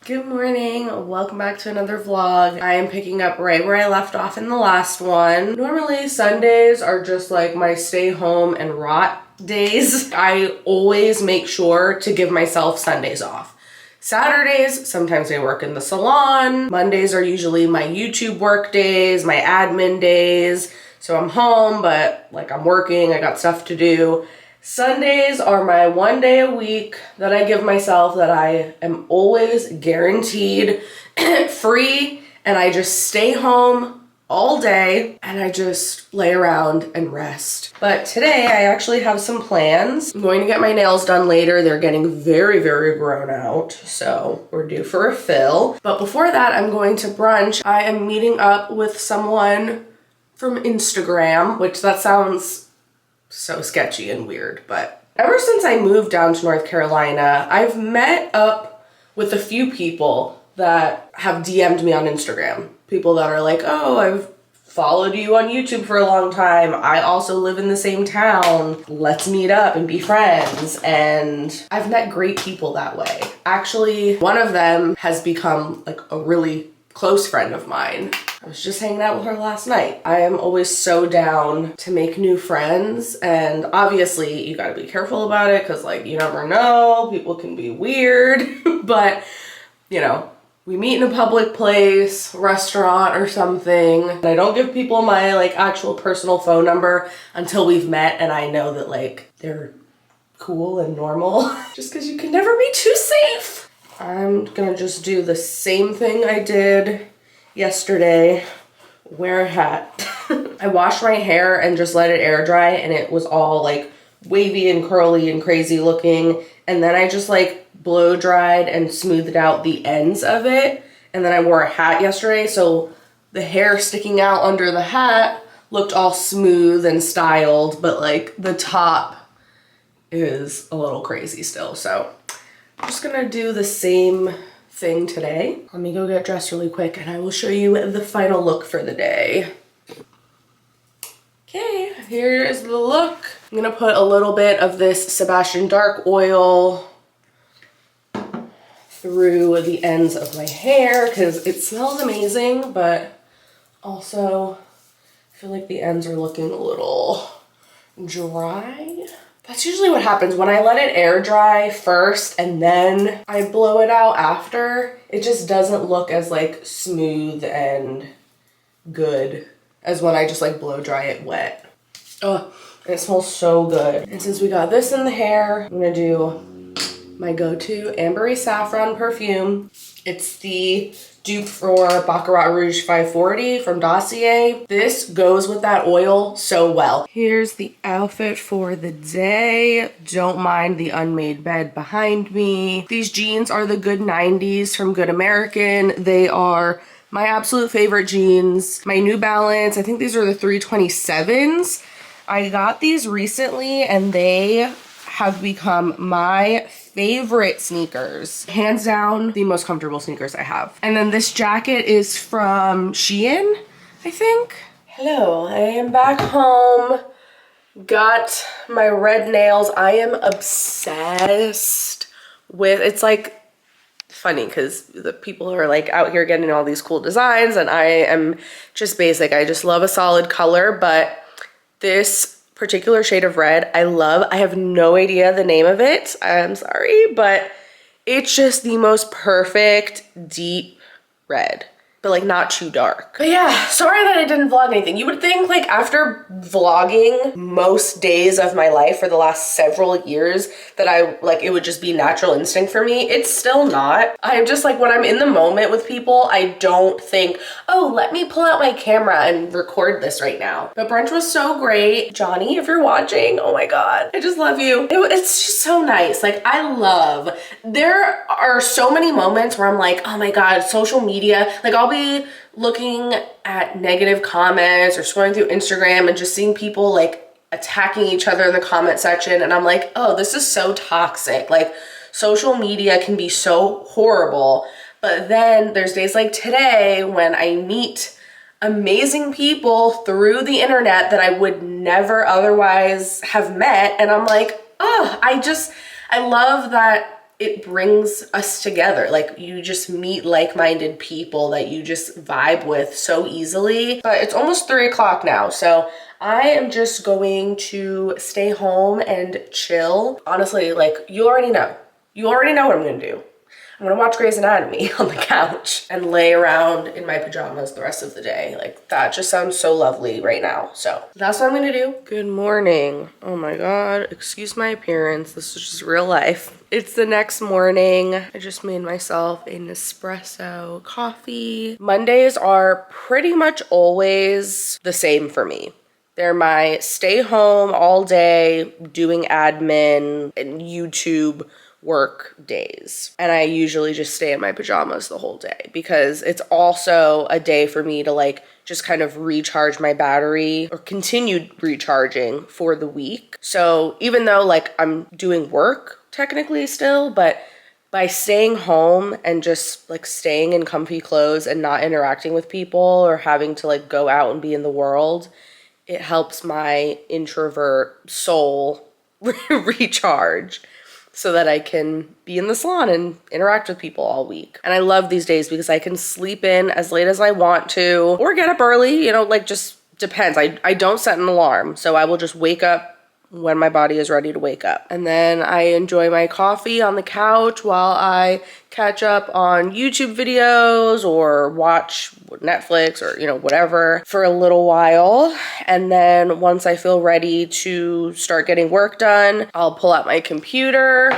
Good morning, welcome back to another vlog. I am picking up right where I left off in the last one. Normally Sundays are just like my stay home and rot days. I always make sure to give myself Sundays off. Saturdays, sometimes I work in the salon. Mondays are usually my YouTube work days, my admin days. So I'm home, but like I'm working, I got stuff to do. Sundays are my one day a week that I give myself that I am always guaranteed free, and I just stay home all day and I just lay around and rest. But today I actually have some plans. I'm going to get my nails done later. They're getting very, very grown out, so we're due for a fill. But before that, I'm going to brunch. I am meeting up with someone from Instagram, which that sounds so sketchy and weird, but ever since I moved down to North Carolina, I've met up with a few people that have DM'd me on Instagram. People that are like, oh, I've followed you on YouTube for a long time. I also live in the same town. Let's meet up and be friends. And I've met great people that way. Actually, one of them has become like a really close friend of mine. I was just hanging out with her last night. I am always so down to make new friends, and obviously you gotta be careful about it because like you never know, people can be weird, but you know, we meet in a public place, restaurant or something, and I don't give people my like actual personal phone number until we've met and I know that like they're cool and normal just because you can never be too safe. I'm gonna just do the same thing I did yesterday, wear a hat. I washed my hair and just let it air dry and it was all like wavy and curly and crazy looking. And then I just like blow dried and smoothed out the ends of it. And then I wore a hat yesterday, so the hair sticking out under the hat looked all smooth and styled, but like the top is a little crazy still. So I'm just gonna do the same thing today. Let me go get dressed really quick and I will show you the final look for the day. Okay, here is the look. I'm gonna put a little bit of this Sebastian Dark oil through the ends of my hair because it smells amazing, but also I feel like the ends are looking a little dry. That's usually what happens when I let it air dry first and then I blow it out after. It just doesn't look as like smooth and good as when I just like blow dry it wet. Oh, it smells so good. And since we got this in the hair, I'm gonna do my go-to Ambery Saffron perfume. It's the dupe for Baccarat Rouge 540 from Dossier. This goes with that oil so well. Here's the outfit for the day. Don't mind the unmade bed behind me. These jeans are the Good 90s from Good American. They are my absolute favorite jeans. My New Balance, I think these are the 327s. I got these recently and they have become my favorite sneakers. Hands down, the most comfortable sneakers I have. And then this jacket is from Shein, I think. Hello, I am back home. Got my red nails. I am obsessed with, it's like funny because the people are like out here getting all these cool designs and I am just basic. I just love a solid color, but this particular shade of red I love. I have no idea the name of it. I'm sorry, but it's just the most perfect deep red, but like not too dark. But yeah, sorry that I didn't vlog anything. You would think like after vlogging most days of my life for the last several years that it would just be natural instinct for me. It's still not. I'm just like, when I'm in the moment with people, I don't think, oh, let me pull out my camera and record this right now. But brunch was so great. Johnny, if you're watching, oh my God, I just love you. It's just so nice. Like there are so many moments where I'm like, oh my God, social media, like I'll be looking at negative comments or scrolling through Instagram and just seeing people like attacking each other in the comment section. And I'm like, oh, this is so toxic. Like social media can be so horrible. But then there's days like today when I meet amazing people through the internet that I would never otherwise have met. And I'm like, oh, I love that it brings us together. Like, you just meet like-minded people that you just vibe with so easily. But it's almost 3 o'clock now, so I am just going to stay home and chill. Honestly, like, you already know. You already know what I'm gonna do. I'm gonna watch Grey's Anatomy on the couch and lay around in my pajamas the rest of the day. Like, that just sounds so lovely right now. So that's what I'm gonna do. Good morning. Oh my God, excuse my appearance. This is just real life. It's the next morning. I just made myself an espresso coffee. Mondays are pretty much always the same for me. They're my stay home all day doing admin and YouTube work days. And I usually just stay in my pajamas the whole day because it's also a day for me to like just kind of recharge my battery or continue recharging for the week. So even though like I'm doing work technically still, but by staying home and just like staying in comfy clothes and not interacting with people or having to like go out and be in the world, it helps my introvert soul recharge so that I can be in the salon and interact with people all week. And I love these days because I can sleep in as late as I want to or get up early, you know, like just depends. I don't set an alarm, so I will just wake up when my body is ready to wake up. And then I enjoy my coffee on the couch while I catch up on YouTube videos or watch Netflix or, you know, whatever for a little while. And then once I feel ready to start getting work done, I'll pull out my computer,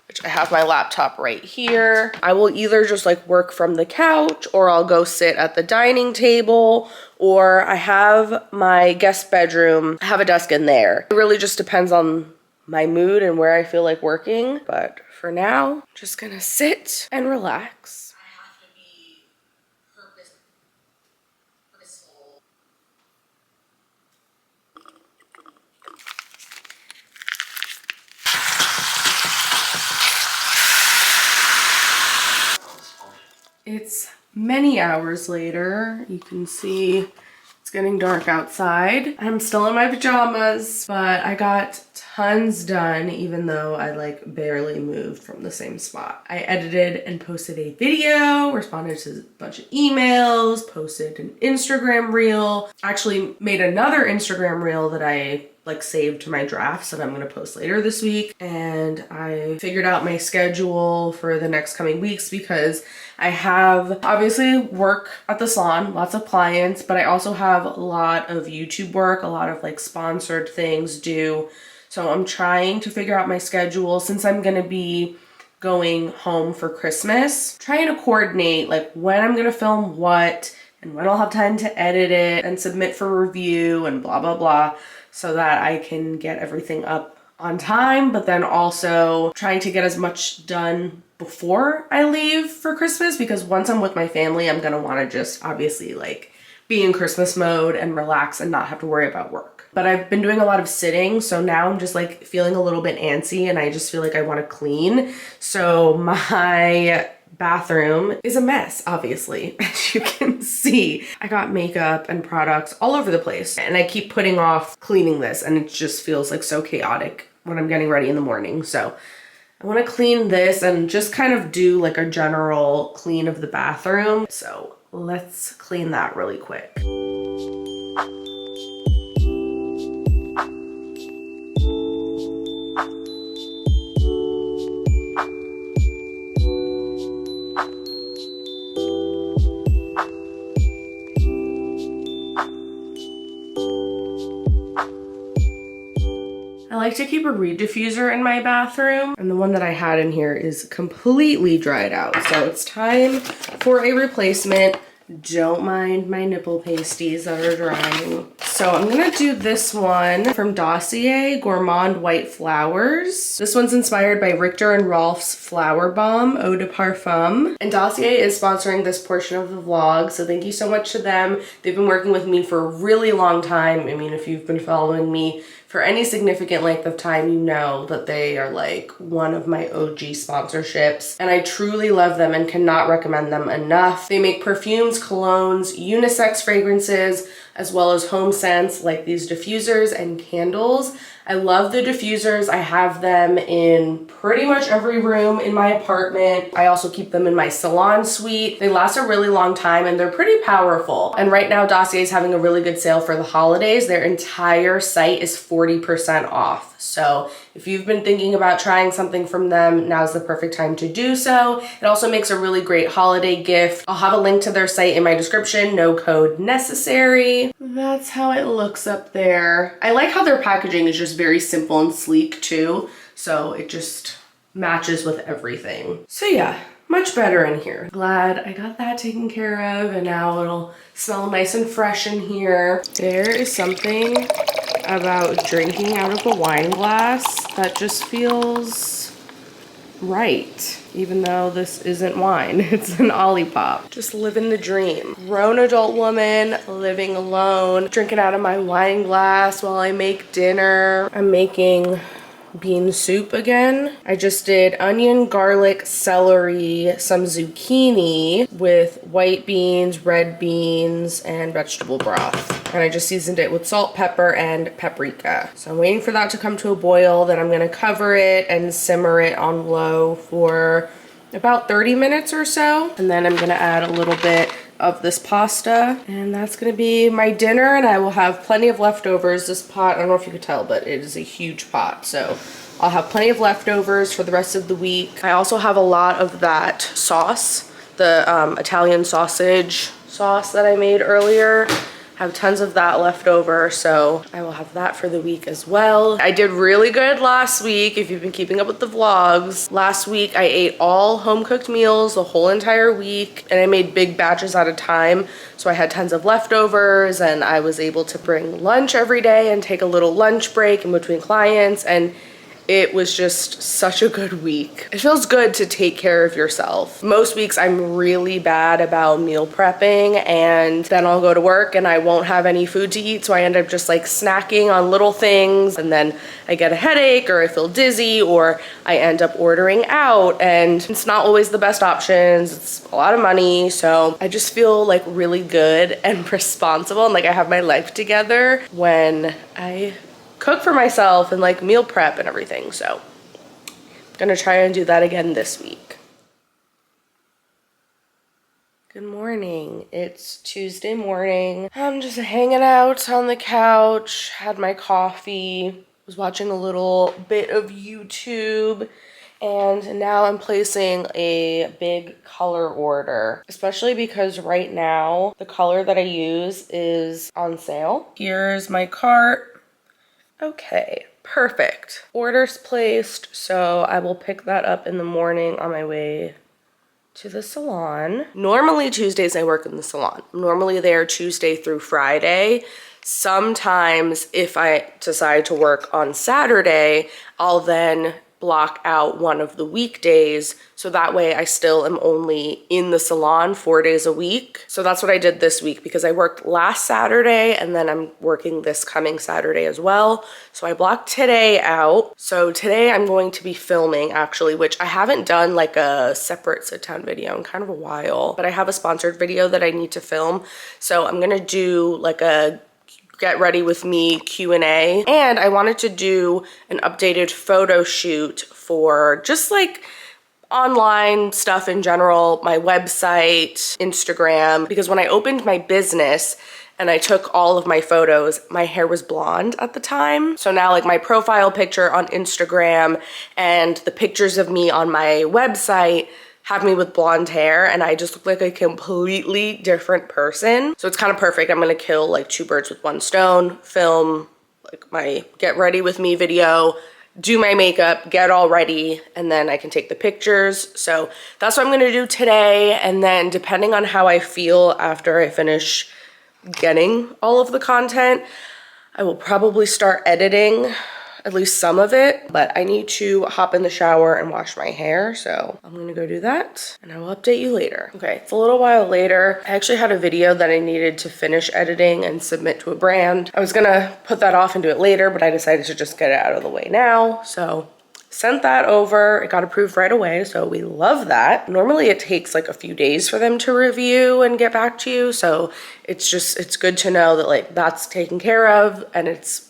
which I have my laptop right here. I will either just like work from the couch or I'll go sit at the dining table, or I have my guest bedroom. I have a desk in there. It really just depends on my mood and where I feel like working. But for now, I'm just gonna sit and relax. I have to be purposeful. It's many hours later. You can see it's getting dark outside. I'm still in my pajamas, but I got tons done even though I like barely moved from the same spot. I edited and posted a video, responded to a bunch of emails, posted an Instagram reel, actually made another Instagram reel that I like saved to my drafts that I'm gonna post later this week. And I figured out my schedule for the next coming weeks because I have obviously work at the salon, lots of clients, but I also have a lot of YouTube work, a lot of like sponsored things due. So I'm trying to figure out my schedule since I'm gonna be going home for Christmas, trying to coordinate like when I'm gonna film what and when I'll have time to edit it and submit for review and blah, blah, blah, so that I can get everything up on time, but then also trying to get as much done before I leave for Christmas, because once I'm with my family, I'm gonna wanna just obviously like be in Christmas mode and relax and not have to worry about work. But I've been doing a lot of sitting, so now I'm just like feeling a little bit antsy and I just feel like I wanna clean. So my bathroom is a mess, obviously, as you can see. I got makeup and products all over the place and I keep putting off cleaning this and it just feels like so chaotic when I'm getting ready in the morning. So I want to clean this and just kind of do like a general clean of the bathroom. So let's clean that really quick. I like to keep a reed diffuser in my bathroom, and the one that I had in here is completely dried out. So it's time for a replacement. Don't mind my nipple pasties that are drying. So I'm gonna do this one from Dossier, Gourmand White Flowers. This one's inspired by Richter and Rolf's Flower Bomb, Eau de Parfum. And Dossier is sponsoring this portion of the vlog, so thank you so much to them. They've been working with me for a really long time. I mean, if you've been following me for any significant length of time, you know that they are like one of my OG sponsorships. And I truly love them and cannot recommend them enough. They make perfumes, colognes, unisex fragrances, as well as home scents like these diffusers and candles. I love the diffusers. I have them in pretty much every room in my apartment. I also keep them in my salon suite. They last a really long time and they're pretty powerful. And right now Dossier is having a really good sale for the holidays. Their entire site is 40% off. So if you've been thinking about trying something from them, now's the perfect time to do so. It also makes a really great holiday gift. I'll have a link to their site in my description, no code necessary. That's how it looks up there. I like how their packaging is just very simple and sleek too. So it just matches with everything. So yeah, much better in here. Glad I got that taken care of and now it'll smell nice and fresh in here. There is something about drinking out of a wine glass that just feels right, even though this isn't wine, it's an Olipop. Just living the dream. Grown adult woman, living alone, drinking out of my wine glass while I make dinner. I'm making bean soup again. I just did onion, garlic, celery, some zucchini with white beans, red beans, and vegetable broth. And I just seasoned it with salt, pepper, and paprika. So I'm waiting for that to come to a boil. Then I'm gonna cover it and simmer it on low for about 30 minutes or so. And then I'm gonna add a little bit of this pasta, and that's gonna be my dinner, and I will have plenty of leftovers. This pot, I don't know if you could tell, but it is a huge pot, so I'll have plenty of leftovers for the rest of the week. I also have a lot of that sauce, the Italian sausage sauce that I made earlier. I have tons of that left over, so I will have that for the week as well. I did really good last week, if you've been keeping up with the vlogs. Last week, I ate all home-cooked meals the whole entire week, and I made big batches at a time, so I had tons of leftovers, and I was able to bring lunch every day and take a little lunch break in between clients, and it was just such a good week. It feels good to take care of yourself. Most weeks I'm really bad about meal prepping, and then I'll go to work and I won't have any food to eat, so I end up just like snacking on little things, and then I get a headache or I feel dizzy or I end up ordering out, and it's not always the best options. It's a lot of money, so I just feel like really good and responsible and like I have my life together when I cook for myself and like meal prep and everything. So I'm gonna try and do that again this week. Good morning. It's Tuesday morning. I'm just hanging out on the couch, had my coffee, was watching a little bit of YouTube, and now I'm placing a big color order, especially because right now the color that I use is on sale. Here's my cart. Okay, perfect. Order's placed, so I will pick that up in the morning on my way to the salon. Normally Tuesdays I work in the salon. I'm normally there Tuesday through Friday. Sometimes if I decide to work on Saturday, I'll then block out one of the weekdays, so that way I still am only in the salon 4 days a week. So that's what I did this week, because I worked last Saturday and then I'm working this coming Saturday as well. So I blocked today out. So today I'm going to be filming, actually, which I haven't done like a separate sit down video in kind of a while, but I have a sponsored video that I need to film. So I'm gonna do like a get ready with me Q&A, and I wanted to do an updated photo shoot for just like online stuff in general, my website, Instagram, because when I opened my business and I took all of my photos, my hair was blonde at the time. So now like my profile picture on Instagram and the pictures of me on my website have me with blonde hair, and I just look like a completely different person. So it's kind of perfect. I'm gonna kill like two birds with one stone, film like my get ready with me video, do my makeup, get all ready, and then I can take the pictures. So that's what I'm gonna do today. And then depending on how I feel after I finish getting all of the content, I will probably start editing at least some of it, but I need to hop in the shower and wash my hair, so I'm gonna go do that and I will update you later. Okay, it's a little while later. I actually had a video that I needed to finish editing and submit to a brand. I was gonna put that off and do it later, but I decided to just get it out of the way now. So sent that over, it got approved right away, so we love that. Normally it takes like a few days for them to review and get back to you, so it's good to know that like that's taken care of and it's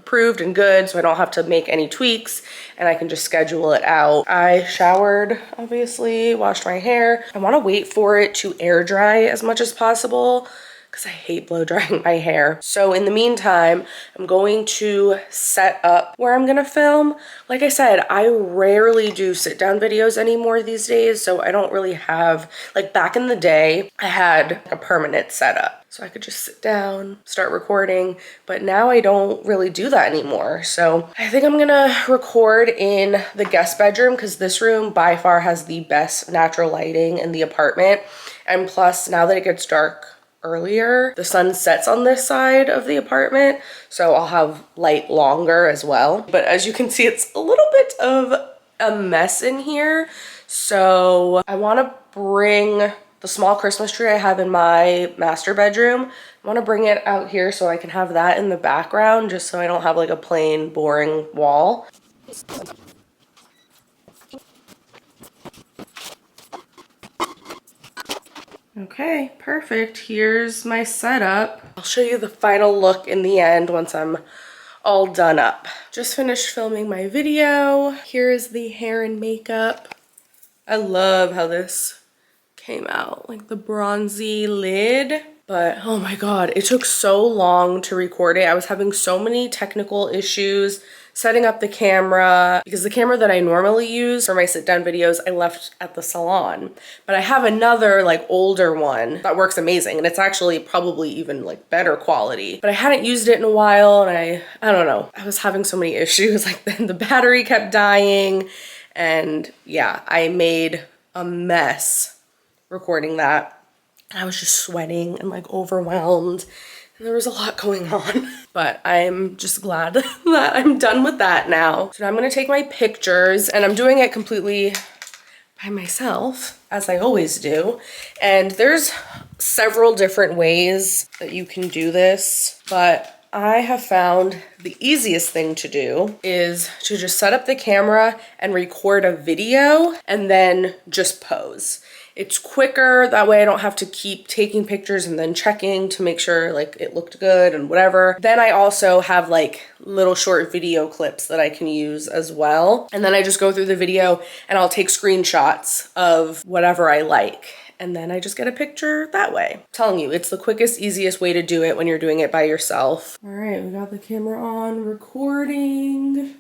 approved and good, so I don't have to make any tweaks and I can just schedule it out. I showered, obviously, washed my hair. I want to wait for it to air dry as much as possible because I hate blow drying my hair. So in the meantime, I'm going to set up where I'm gonna film. Like I said, I rarely do sit down videos anymore these days, so I don't really have, like back in the day, I had a permanent setup. So I could just sit down, start recording, but now I don't really do that anymore. So I think I'm gonna record in the guest bedroom because this room by far has the best natural lighting in the apartment. And plus, now that it gets dark earlier, the sun sets on this side of the apartment, so I'll have light longer as well. But as you can see, it's a little bit of a mess in here, so I want to bring the small Christmas tree I have in my master bedroom. I want to bring it out here so I can have that in the background, just so I don't have like a plain boring wall. Okay, perfect. Here's my setup. I'll show you the final look in the end once I'm all done up. Just finished filming my video. Here's the hair and makeup. I love how this came out, like the bronzy lid. But oh my God, it took so long to record it. I was having so many technical issues setting up the camera because the camera that I normally use for my sit down videos, I left at the salon. But I have another like older one that works amazing, and it's actually probably even like better quality. But I hadn't used it in a while, and I don't know. I was having so many issues. Like then the battery kept dying, and yeah, I made a mess recording that. I was just sweating and like overwhelmed, and there was a lot going on. But I'm just glad that I'm done with that now. So now I'm gonna take my pictures, and I'm doing it completely by myself, as I always do. And there's several different ways that you can do this, but I have found the easiest thing to do is to just set up the camera and record a video and then just pose. It's quicker, that way I don't have to keep taking pictures and then checking to make sure like it looked good and whatever. Then I also have like little short video clips that I can use as well. And then I just go through the video and I'll take screenshots of whatever I like. And then I just get a picture that way. I'm telling you, it's the quickest, easiest way to do it when you're doing it by yourself. All right, we got the camera on, recording.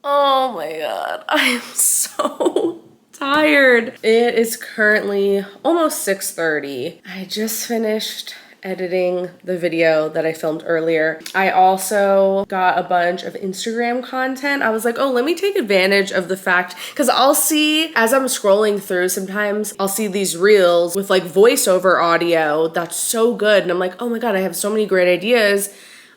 Oh my God, I am so tired. It is currently almost 6:30. I just finished editing the video that I filmed earlier. I also got a bunch of Instagram content. I was like, oh, let me take advantage of the fact, because I'll see, as I'm scrolling through sometimes, I'll see these reels with like voiceover audio that's so good. And I'm like, oh my God, I have so many great ideas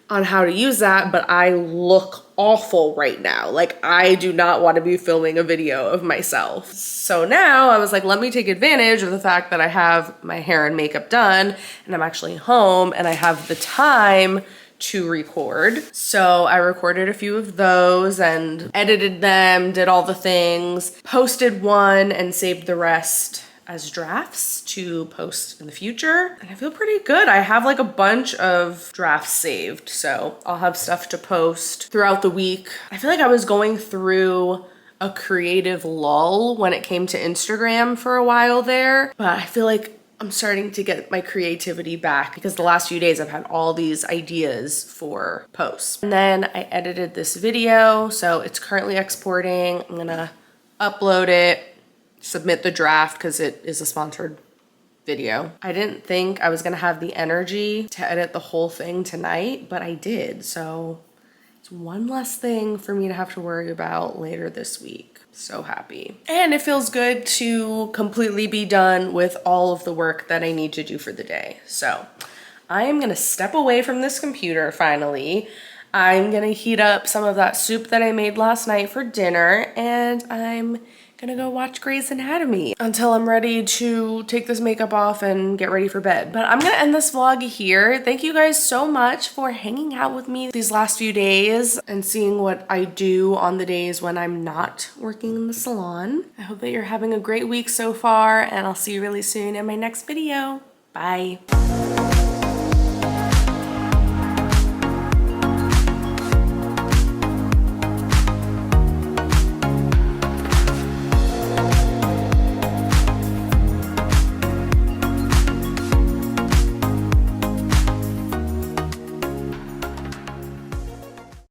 on how to use that, but I look awful right now. Like I do not want to be filming a video of myself. So now I was like, let me take advantage of the fact that I have my hair and makeup done and I'm actually home and I have the time to record. So I recorded a few of those and edited them, did all the things, posted one and saved the rest as drafts to post in the future. And I feel pretty good. I have like a bunch of drafts saved, so I'll have stuff to post throughout the week. I feel like I was going through a creative lull when it came to Instagram for a while there, but I feel like I'm starting to get my creativity back because the last few days I've had all these ideas for posts. And then I edited this video, so it's currently exporting. I'm gonna upload it, submit the draft because it is a sponsored video. I didn't think I was gonna have the energy to edit the whole thing tonight, but I did. So it's one less thing for me to have to worry about later this week. So happy. And it feels good to completely be done with all of the work that I need to do for the day. So I am gonna step away from this computer finally. I'm gonna heat up some of that soup that I made last night for dinner, and I'm gonna go watch Grey's Anatomy until I'm ready to take this makeup off and get ready for bed. But I'm gonna end this vlog here. Thank you guys so much for hanging out with me these last few days and seeing what I do on the days when I'm not working in the salon. I hope that you're having a great week so far, and I'll see you really soon in my next video. Bye.